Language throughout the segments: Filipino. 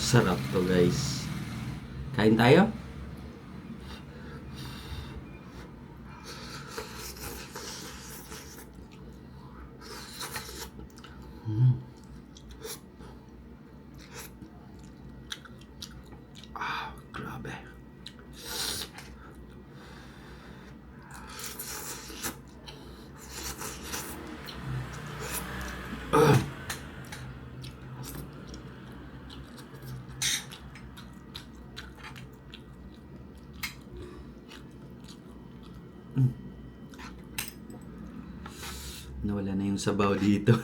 Sarap to guys. Kain tayo? Grabe. Nawala na yung sabaw dito.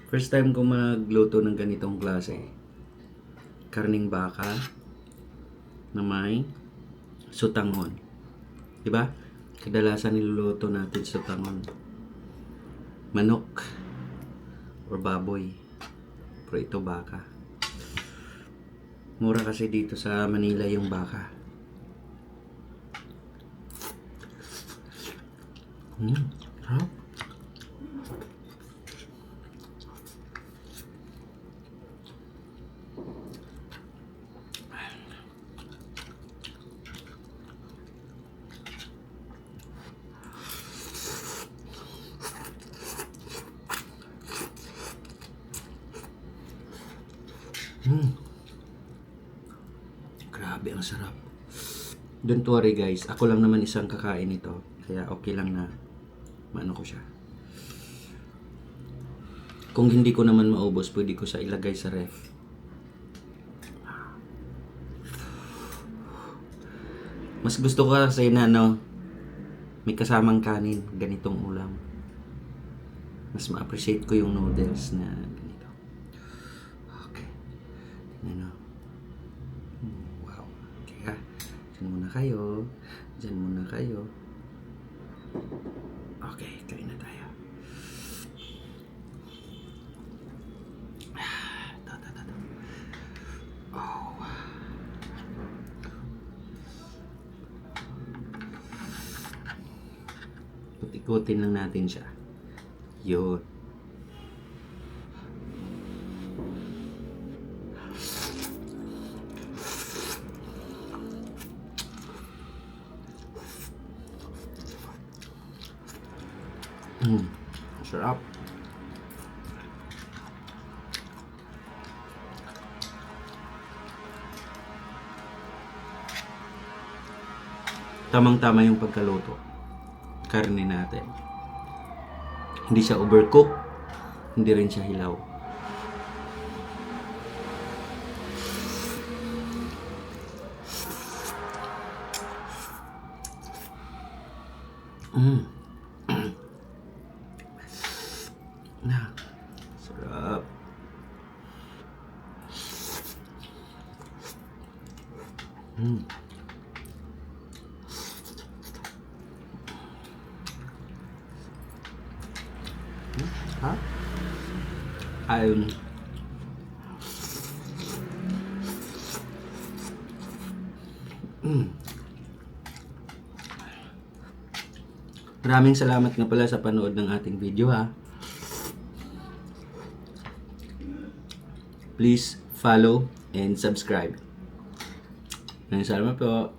First time ko magluto ng ganitong klase. Karning baka na may sutangon. Diba? Kadalasan niluluto natin sutangon. Manok or baboy. Pero ito baka. Mura kasi dito sa Manila yung baka. Sarap. Grabe, ang sarap. Don't worry guys, ako lang naman isang kakain ito. Kaya okay lang na maano ko siya. Kung hindi ko naman maubos, pwede ko siya ilagay sa ref. Mas gusto ko kasi na may kasamang kanin, ganitong ulam. Mas ma-appreciate ko yung noodles na ganito. Okay. Tingnan. Wow. Kaya, dyan muna kayo. Dyan muna kayo. Okay, kain na tayo. Oh. Ikot-ikutin lang natin siya. Yun. Sarap. Tamang-tama yung pagkaluto. Karne natin. Hindi siya overcook, hindi rin siya hilaw. Na, sarap. Ha? Ayun. Maraming salamat nga pala sa panood ng ating video ha. Please follow and subscribe. Maraming salamat po.